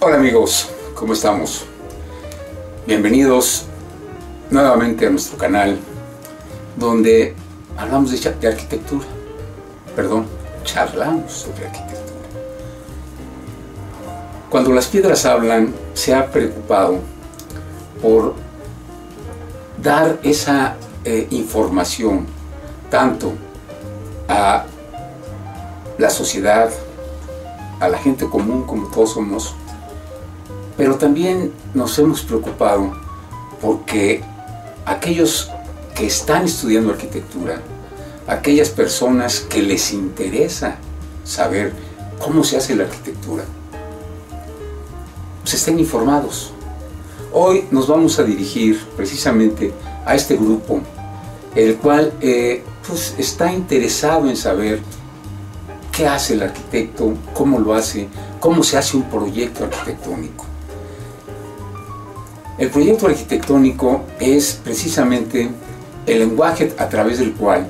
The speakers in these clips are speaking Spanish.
Hola amigos, ¿cómo estamos? Bienvenidos nuevamente a nuestro canal donde hablamos de arquitectura, charlamos sobre arquitectura. Cuando las piedras hablan, se ha preocupado por dar esa información tanto a la sociedad, a la gente común como todos somos, pero también nos hemos preocupado porque aquellos que están estudiando arquitectura, aquellas personas que les interesa saber cómo se hace la arquitectura, pues estén informados. Hoy nos vamos a dirigir precisamente a este grupo, el cual pues está interesado en saber qué hace el arquitecto, cómo lo hace, cómo se hace un proyecto arquitectónico. El proyecto arquitectónico es precisamente el lenguaje a través del cual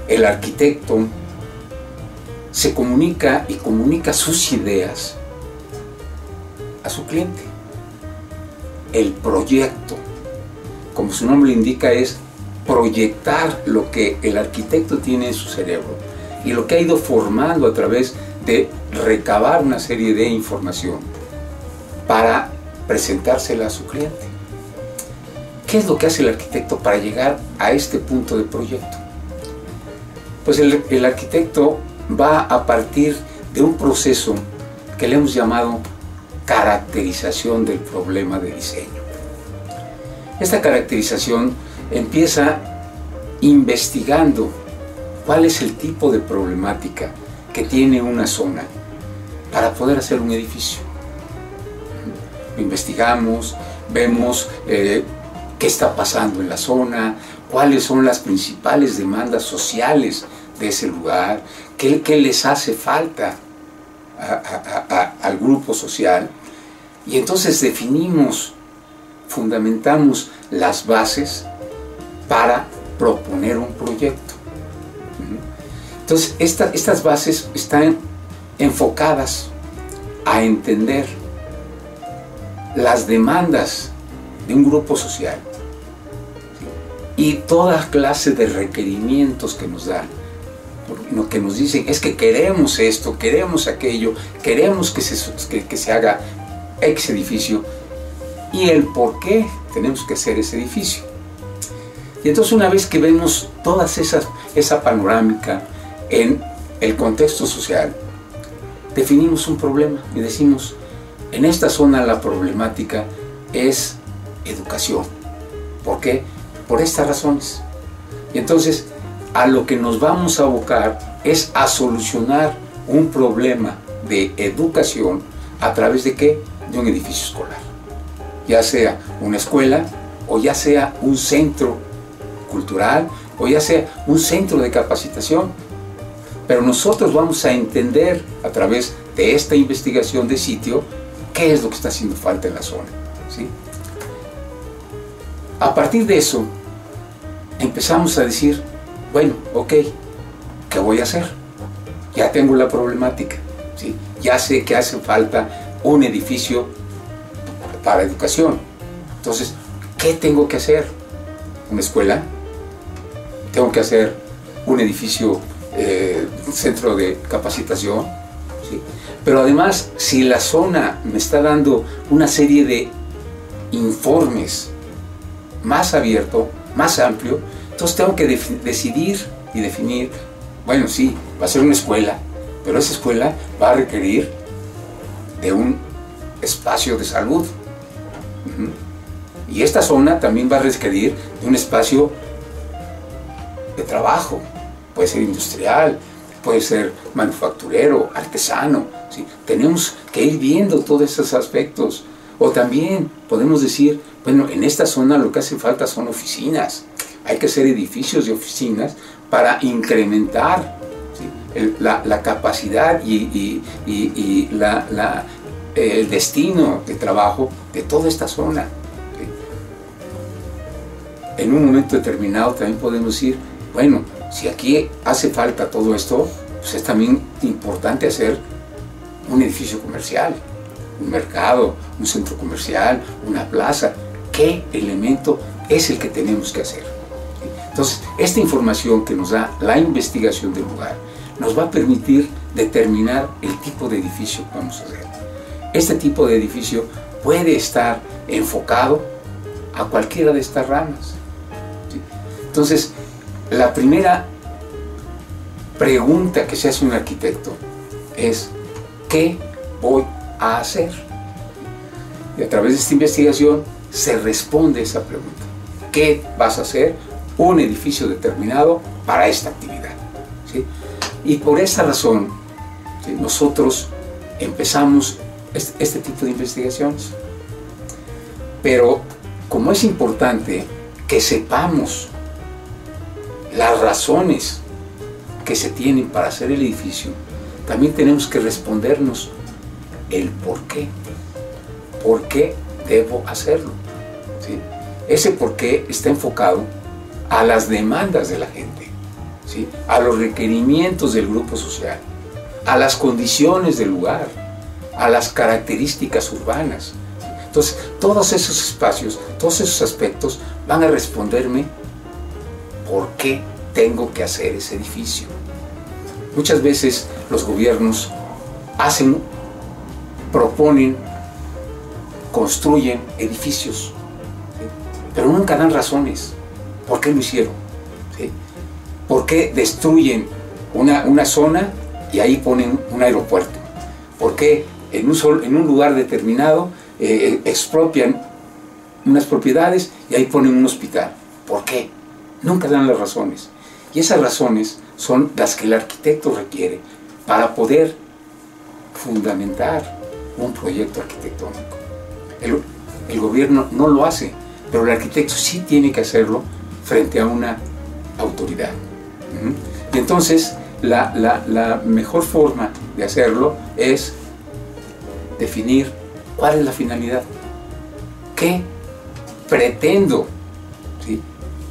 el arquitecto se comunica y comunica sus ideas a su cliente. El proyecto, como su nombre indica, es proyectar lo que el arquitecto tiene en su cerebro y lo que ha ido formando a través de recabar una serie de información para presentársela a su cliente. ¿Qué es lo que hace el arquitecto para llegar a este punto de proyecto? Pues el arquitecto va a partir de un proceso que le hemos llamado caracterización del problema de diseño. Esta caracterización empieza investigando cuál es el tipo de problemática que tiene una zona para poder hacer un edificio. Lo investigamos, vemos qué está pasando en la zona, cuáles son las principales demandas sociales de ese lugar, qué les hace falta al grupo social, y entonces definimos, fundamentamos las bases para proponer un proyecto. Entonces estas bases están enfocadas a entender las demandas de un grupo social, ¿sí? Y toda clase de requerimientos que nos dan. Lo que nos dicen es que queremos esto, queremos aquello, queremos que se haga X edificio, y el por qué tenemos que hacer ese edificio. Y entonces, una vez que vemos toda esa panorámica en el contexto social, definimos un problema y decimos: en esta zona la problemática es educación. ¿Por qué? Por estas razones. Y entonces, a lo que nos vamos a abocar es a solucionar un problema de educación a través de ¿qué? De un edificio escolar. Ya sea una escuela, o ya sea un centro cultural, o ya sea un centro de capacitación. Pero nosotros vamos a entender a través de esta investigación de sitio qué es lo que está haciendo falta en la zona, ¿sí? A partir de eso, empezamos a decir: bueno, ok, ¿qué voy a hacer? Ya tengo la problemática, ¿sí? Ya sé que hace falta un edificio para educación. Entonces, ¿qué tengo que hacer? ¿Una escuela? ¿Tengo que hacer un edificio, un centro de capacitación? ¿Sí? Pero además, si la zona me está dando una serie de informes más abierto, más amplio, entonces tengo que decidir y definir: bueno, sí, va a ser una escuela, pero esa escuela va a requerir de un espacio de salud. Y esta zona también va a requerir de un espacio de trabajo. Puede ser industrial, puede ser manufacturero, artesano, ¿sí? Tenemos que ir viendo todos esos aspectos. O también podemos decir: bueno, en esta zona lo que hace falta son oficinas. Hay que hacer edificios de oficinas para incrementar, ¿sí? la capacidad y el destino de trabajo de toda esta zona, ¿sí? En un momento determinado también podemos decir: bueno, si aquí hace falta todo esto, pues es también importante hacer un edificio comercial. un mercado, un centro comercial, una plaza. ¿Qué elemento es el que tenemos que hacer? Entonces, esta información que nos da la investigación del lugar nos va a permitir determinar el tipo de edificio que vamos a hacer. Este tipo de edificio puede estar enfocado a cualquiera de estas ramas. ¿Sí? Entonces, la primera pregunta que se hace un arquitecto es: ¿qué voy a hacer? Y a través de esta investigación se responde esa pregunta. ¿Qué vas a hacer? Un edificio determinado para esta actividad. ¿Sí? Y por esa razón, ¿sí?, nosotros empezamos este tipo de investigaciones. Pero como es importante que sepamos las razones que se tienen para hacer el edificio, también tenemos que respondernos el por qué. ¿Por qué debo hacerlo? ¿Sí? Ese por qué está enfocado a las demandas de la gente, ¿sí?, a los requerimientos del grupo social, a las condiciones del lugar, a las características urbanas. Entonces, todos esos espacios, todos esos aspectos van a responderme por qué tengo que hacer ese edificio. Muchas veces los gobiernos proponen, construyen edificios, ¿sí?, pero nunca dan razones. ¿Por qué lo hicieron? ¿Sí? ¿Por qué destruyen una zona y ahí ponen un aeropuerto? ¿Por qué en un lugar determinado expropian unas propiedades y ahí ponen un hospital? ¿Por qué? Nunca dan las razones. Y esas razones son las que el arquitecto requiere para poder fundamentar un proyecto arquitectónico. El gobierno no lo hace, pero el arquitecto sí tiene que hacerlo frente a una autoridad. Y entonces la mejor forma de hacerlo es definir cuál es la finalidad, qué pretendo, ¿sí?,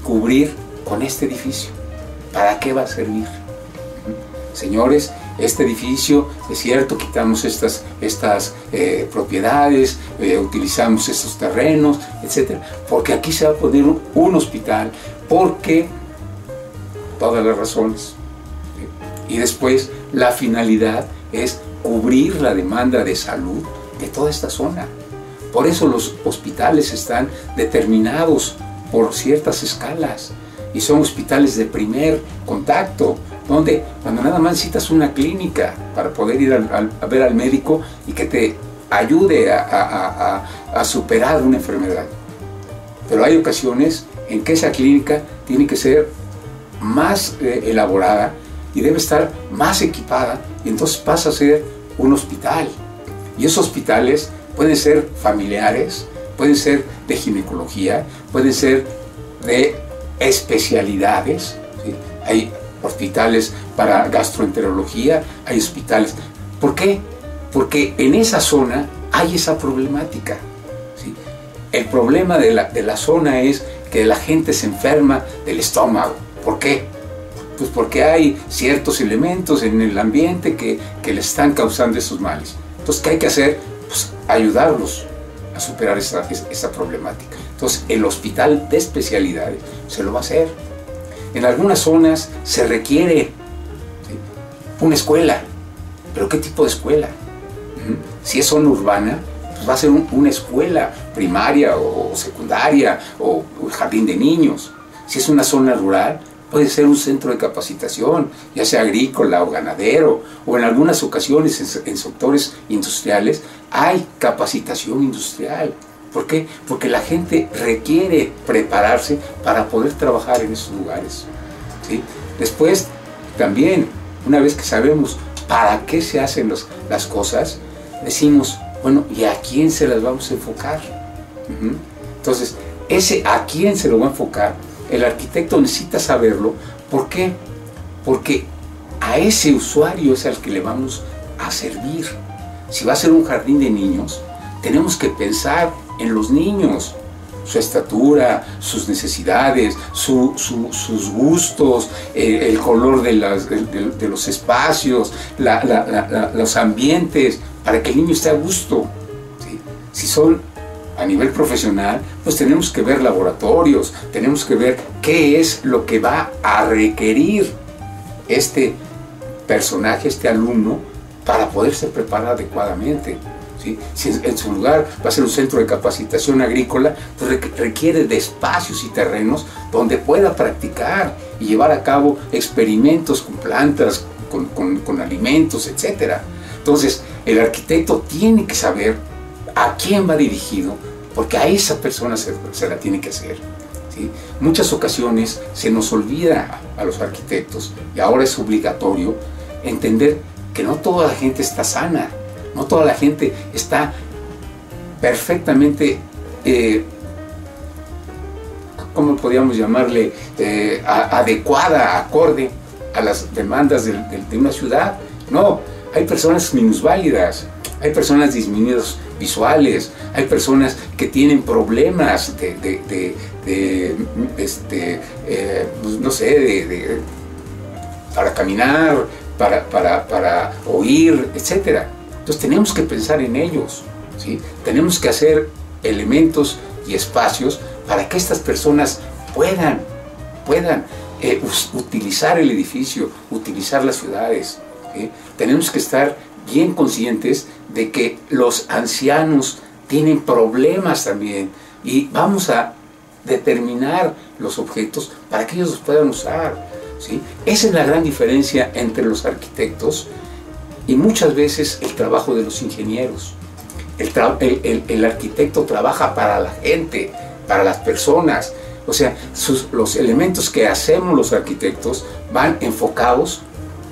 cubrir con este edificio, para qué va a servir. Señores, este edificio, es cierto, quitamos estas propiedades, utilizamos estos terrenos, etc. Porque aquí se va a poner un hospital, porque todas las razones. Y después la finalidad es cubrir la demanda de salud de toda esta zona. Por eso los hospitales están determinados por ciertas escalas y son hospitales de primer contacto, donde cuando nada más necesitas una clínica para poder ir a ver al médico y que te ayude a superar una enfermedad. Pero hay ocasiones en que esa clínica tiene que ser más elaborada y debe estar más equipada, y entonces pasa a ser un hospital. Y esos hospitales pueden ser familiares, pueden ser de ginecología, pueden ser de especialidades, ¿sí? Hay hospitales para gastroenterología, hay hospitales. ¿Por qué? Porque en esa zona hay esa problemática, ¿sí? El problema de la zona es que la gente se enferma del estómago. ¿Por qué? Pues porque hay ciertos elementos en el ambiente que le están causando esos males. Entonces, ¿qué hay que hacer? Pues ayudarlos a superar esa problemática. Entonces, el hospital de especialidades se lo va a hacer. En algunas zonas se requiere, ¿sí?, una escuela. ¿Pero qué tipo de escuela? Si es zona urbana, pues va a ser una escuela primaria o secundaria o jardín de niños. Si es una zona rural, puede ser un centro de capacitación, ya sea agrícola o ganadero, o en algunas ocasiones en sectores industriales hay capacitación industrial. ¿Por qué? Porque la gente requiere prepararse para poder trabajar en esos lugares, ¿sí? Después, también, una vez que sabemos para qué se hacen las cosas, decimos, bueno, ¿y a quién se las vamos a enfocar? Entonces, ese a quién se lo va a enfocar, el arquitecto necesita saberlo. ¿Por qué? Porque a ese usuario es al que le vamos a servir. Si va a ser un jardín de niños, tenemos que pensar en los niños, su estatura, sus necesidades, sus gustos, el color de los espacios, los ambientes, para que el niño esté a gusto. Si son a nivel profesional, pues tenemos que ver laboratorios, tenemos que ver qué es lo que va a requerir este personaje, este alumno, para poderse preparar adecuadamente, ¿sí? Si en su lugar va a ser un centro de capacitación agrícola, pues requiere de espacios y terrenos donde pueda practicar y llevar a cabo experimentos con plantas, con alimentos, etc. Entonces, el arquitecto tiene que saber a quién va dirigido, porque a esa persona se la tiene que hacer, ¿sí? Muchas ocasiones se nos olvida a los arquitectos, y ahora es obligatorio entender que no toda la gente está sana, no toda la gente está perfectamente, ¿cómo podríamos llamarle? Adecuada, acorde a las demandas de una ciudad. No, hay personas minusválidas, hay personas disminuidas visuales, hay personas que tienen problemas no sé, para caminar, para oír, etc. Entonces tenemos que pensar en ellos, ¿sí? Tenemos que hacer elementos y espacios para que estas personas puedan utilizar el edificio, utilizar las ciudades, ¿sí? Tenemos que estar bien conscientes de que los ancianos tienen problemas también, y vamos a determinar los objetos para que ellos los puedan usar, ¿sí? Esa es la gran diferencia entre los arquitectos y muchas veces el trabajo de los ingenieros. El arquitecto trabaja para la gente, para las personas. O sea, los elementos que hacemos los arquitectos van enfocados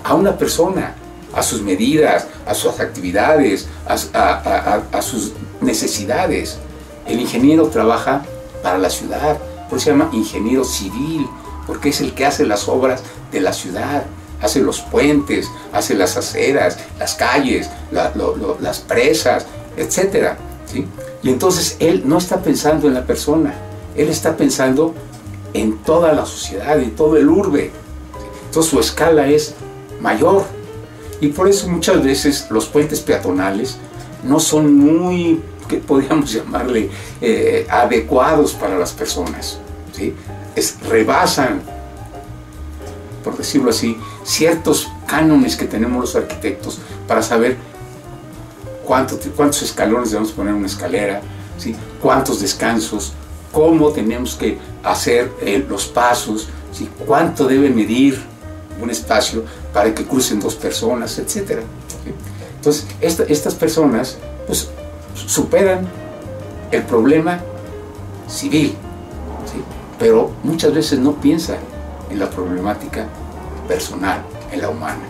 a una persona, a sus medidas, a sus actividades, a sus necesidades. El ingeniero trabaja para la ciudad, por eso se llama ingeniero civil, porque es el que hace las obras de la ciudad, hace los puentes, hace las aceras, las calles, las presas, etc., ¿sí? Y entonces él no está pensando en la persona, él está pensando en toda la sociedad, en todo el urbe. Entonces su escala es mayor, y por eso muchas veces los puentes peatonales no son muy, ¿qué podríamos llamarle?, adecuados para las personas, ¿sí? Rebasan, por decirlo así, ciertos cánones que tenemos los arquitectos para saber cuántos escalones debemos poner en una escalera, ¿sí? Cuántos descansos, cómo tenemos que hacer los pasos, ¿sí? Cuánto debe medir un espacio para que crucen dos personas, etc., ¿sí? Entonces, estas personas pues superan el problema civil, ¿sí? Pero muchas veces no piensan en la problemática personal, en la humana,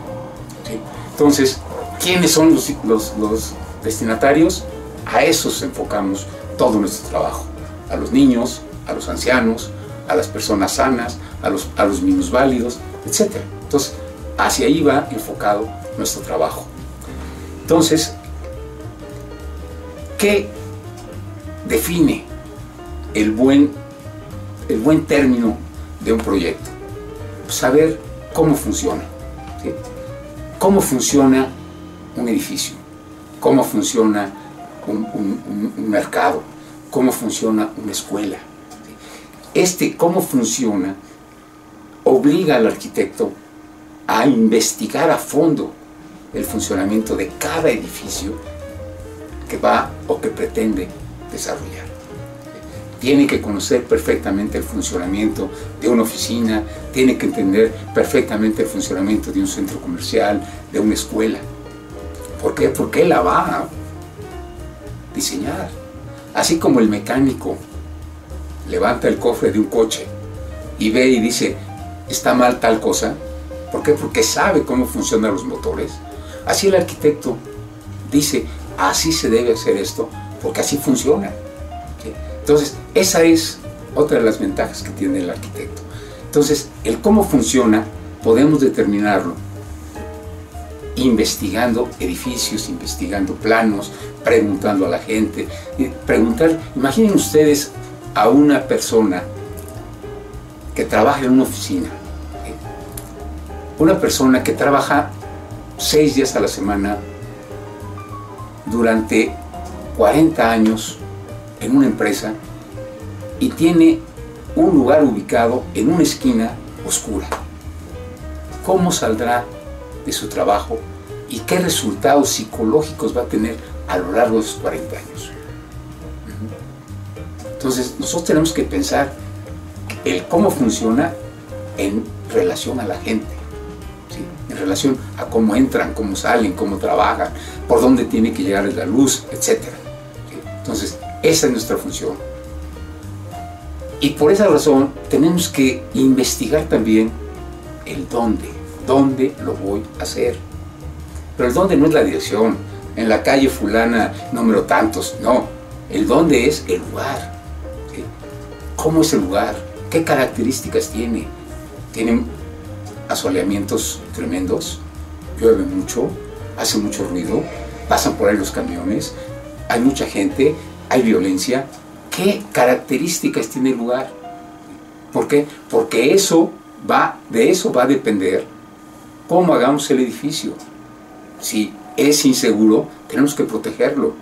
¿sí? Entonces, ¿quiénes son los destinatarios? A esos enfocamos todo nuestro trabajo: a los niños, a los ancianos, a las personas sanas, a los minusválidos, etc. Entonces, hacia ahí va enfocado nuestro trabajo. Entonces, ¿qué define el buen término de un proyecto? Pues saber cómo funciona, ¿sí? Cómo funciona un edificio, cómo funciona un mercado, cómo funciona una escuela, ¿sí? Cómo funciona obliga al arquitecto a investigar a fondo el funcionamiento de cada edificio que va o que pretende desarrollar. Tiene que conocer perfectamente el funcionamiento de una oficina, tiene que entender perfectamente el funcionamiento de un centro comercial, de una escuela. ¿Por qué? Porque él la va a diseñar. Así como el mecánico levanta el cofre de un coche y ve y dice, está mal tal cosa. ¿Por qué? Porque sabe cómo funcionan los motores. Así el arquitecto dice, así se debe hacer esto, porque así funciona, ¿sí? Entonces, esa es otra de las ventajas que tiene el arquitecto. Entonces, el cómo funciona podemos determinarlo investigando edificios, investigando planos, preguntando a la gente. Imaginen ustedes a una persona que trabaja en una oficina, ¿sí? Una persona que trabaja 6 días a la semana durante 40 años en una empresa y tiene un lugar ubicado en una esquina oscura. ¿Cómo saldrá de su trabajo y qué resultados psicológicos va a tener a lo largo de sus 40 años? Entonces, nosotros tenemos que pensar el cómo funciona en relación a la gente, ¿sí? En relación a cómo entran, cómo salen, cómo trabajan, por dónde tiene que llegar la luz, etc. ¿Sí? Entonces, esa es nuestra función. Y por esa razón tenemos que investigar también el dónde lo voy a hacer. Pero el dónde no es la dirección, en la calle fulana, número tantos, no. El dónde es el lugar. ¿Sí? ¿Cómo es el lugar? ¿Qué características tiene? ¿Tienen asoleamientos tremendos? ¿Llueve mucho? ¿Hace mucho ruido? ¿Pasan por ahí los camiones? ¿Hay mucha gente? ¿Hay violencia? ¿Qué características tiene el lugar? ¿Por qué? Porque de eso va a depender cómo hagamos el edificio. Si es inseguro, tenemos que protegerlo.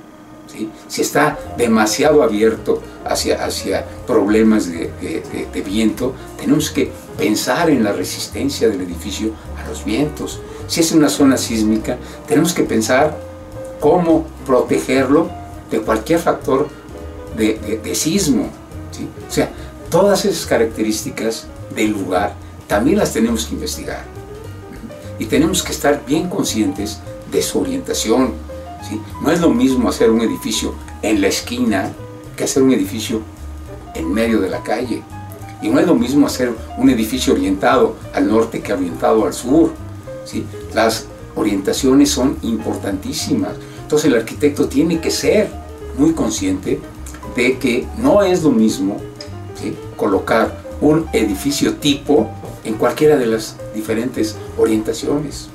¿Sí? Si está demasiado abierto hacia problemas de viento, tenemos que pensar en la resistencia del edificio a los vientos. Si es una zona sísmica, tenemos que pensar cómo protegerlo de cualquier factor de sismo. ¿Sí? O sea, todas esas características del lugar también las tenemos que investigar. Y tenemos que estar bien conscientes de su orientación. ¿Sí? No es lo mismo hacer un edificio en la esquina que hacer un edificio en medio de la calle. Y no es lo mismo hacer un edificio orientado al norte que orientado al sur. ¿Sí? Las orientaciones son importantísimas. Entonces el arquitecto tiene que ser muy consciente de que no es lo mismo, ¿sí?, colocar un edificio tipo en cualquiera de las diferentes orientaciones.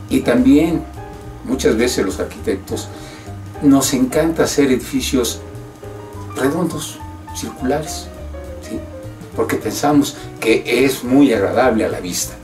Y también muchas veces los arquitectos nos encanta hacer edificios redondos, circulares, ¿sí?, porque pensamos que es muy agradable a la vista,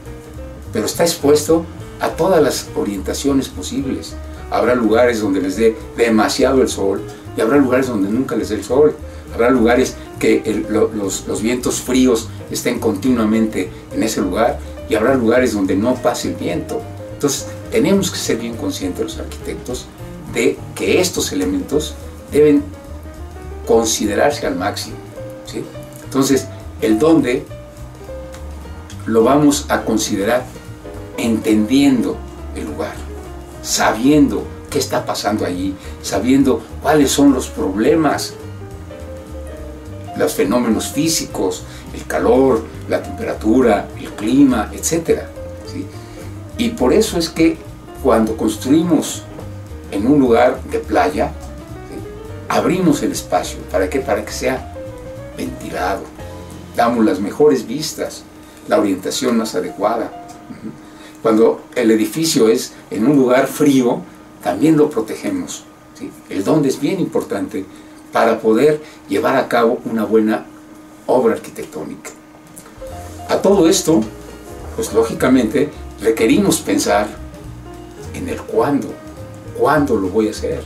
pero está expuesto a todas las orientaciones posibles. Habrá lugares donde les dé demasiado el sol y habrá lugares donde nunca les dé el sol. Habrá lugares que los vientos fríos estén continuamente en ese lugar y habrá lugares donde no pase el viento. Entonces tenemos que ser bien conscientes los arquitectos de que estos elementos deben considerarse al máximo, ¿sí? Entonces el dónde lo vamos a considerar entendiendo el lugar, sabiendo qué está pasando allí, sabiendo cuáles son los problemas, los fenómenos físicos, el calor, la temperatura, el clima, etc. ¿Sí? Y por eso es que cuando construimos en un lugar de playa, ¿sí?, abrimos el espacio. ¿Para qué? Para que sea ventilado. Damos las mejores vistas, la orientación más adecuada. Cuando el edificio es en un lugar frío, también lo protegemos, ¿sí? El dónde es bien importante para poder llevar a cabo una buena obra arquitectónica. A todo esto, pues lógicamente requerimos pensar en el cuándo lo voy a hacer.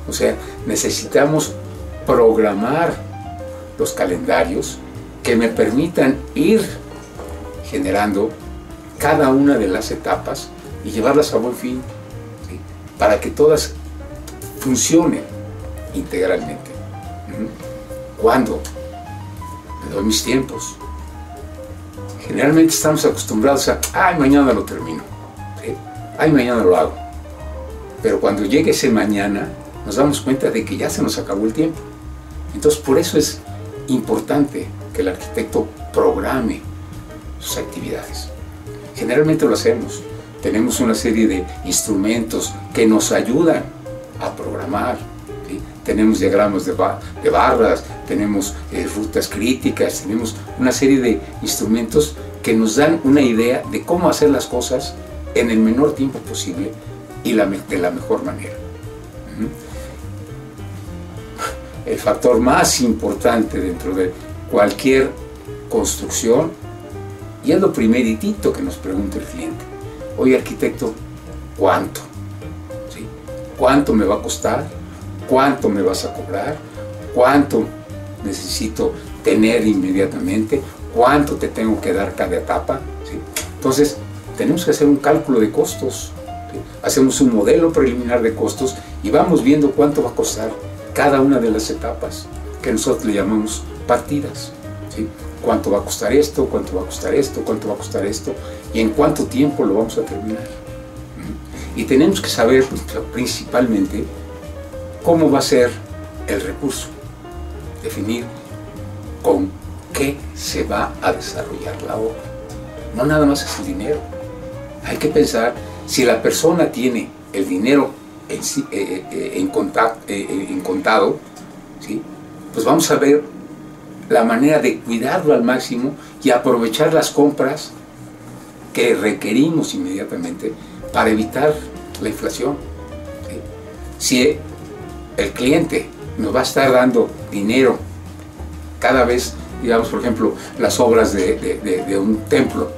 O sea, necesitamos programar los calendarios que me permitan ir generando cada una de las etapas y llevarlas a buen fin, ¿sí?, para que todas funcionen integralmente. ¿Cuándo? Le doy mis tiempos. Generalmente estamos acostumbrados a, ay, mañana lo termino, ¿sí?, ay, mañana lo hago. Pero cuando llegue ese mañana, nos damos cuenta de que ya se nos acabó el tiempo. Entonces, por eso es importante que el arquitecto programe sus actividades. Generalmente lo hacemos. Tenemos una serie de instrumentos que nos ayudan a programar, ¿sí? Tenemos diagramas de barras, tenemos rutas críticas, tenemos una serie de instrumentos que nos dan una idea de cómo hacer las cosas en el menor tiempo posible y de la mejor manera. El factor más importante dentro de cualquier construcción, y es lo primeritito que nos pregunta el cliente: oye, arquitecto, ¿cuánto? ¿Sí? ¿Cuánto me va a costar? cuánto me vas a cobrar, cuánto necesito tener inmediatamente, cuánto te tengo que dar cada etapa, ¿sí? Entonces, tenemos que hacer un cálculo de costos, ¿sí? Hacemos un modelo preliminar de costos y vamos viendo cuánto va a costar cada una de las etapas, que nosotros le llamamos partidas, ¿sí? Cuánto va a costar esto, cuánto va a costar esto, cuánto va a costar esto, y en cuánto tiempo lo vamos a terminar. Y tenemos que saber principalmente cómo va a ser el recurso, definir con qué se va a desarrollar la obra. No nada más es el dinero. Hay que pensar, si la persona tiene el dinero en contado, ¿sí? Pues vamos a ver la manera de cuidarlo al máximo y aprovechar las compras que requerimos inmediatamente para evitar la inflación, ¿sí? Si el cliente nos va a estar dando dinero cada vez, digamos, por ejemplo, las obras de un templo,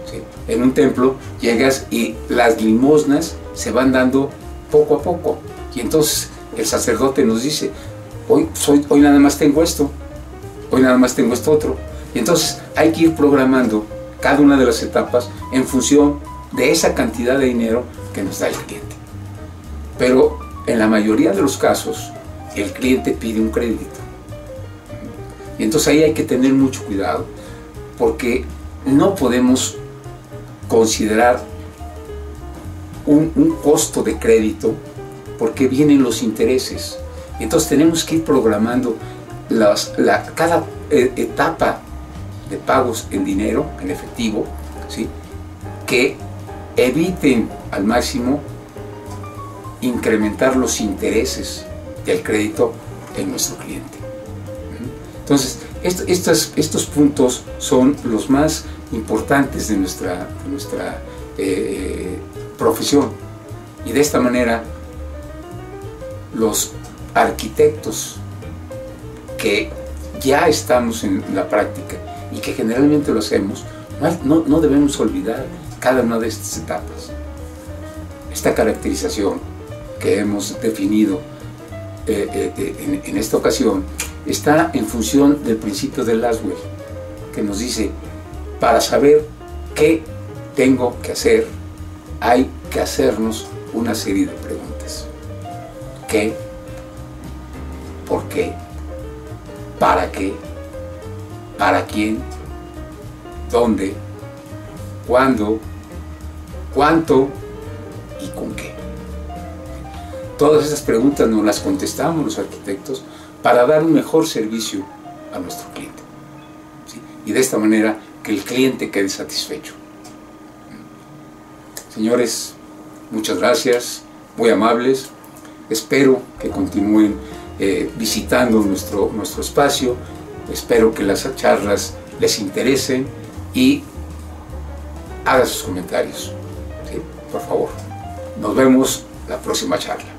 ¿sí? En un templo llegas y las limosnas se van dando poco a poco, y entonces el sacerdote nos dice, hoy nada más tengo esto, hoy nada más tengo esto otro, y entonces hay que ir programando cada una de las etapas en función de esa cantidad de dinero que nos da el cliente. Pero en la mayoría de los casos el cliente pide un crédito, y entonces ahí hay que tener mucho cuidado, porque no podemos considerar un costo de crédito, porque vienen los intereses. Entonces tenemos que ir programando cada etapa de pagos en dinero, en efectivo, ¿sí? Que eviten al máximo incrementar los intereses del crédito en nuestro cliente. Entonces, estos puntos son los más importantes de nuestra profesión, y de esta manera los arquitectos que ya estamos en la práctica y que generalmente lo hacemos, no debemos olvidar cada una de estas etapas. Esta caracterización que hemos definido en esta ocasión está en función del principio de Laswell, que nos dice, para saber qué tengo que hacer, hay que hacernos una serie de preguntas. ¿Qué? ¿Por qué? ¿Para qué? ¿Para quién? ¿Dónde? ¿Cuándo? ¿Cuánto? ¿Y con qué? Todas esas preguntas nos las contestamos los arquitectos para dar un mejor servicio a nuestro cliente, ¿sí? Y de esta manera que el cliente quede satisfecho. Señores, muchas gracias, muy amables. Espero que continúen visitando nuestro espacio. Espero que las charlas les interesen y hagan sus comentarios, ¿sí? Por favor. Nos vemos la próxima charla.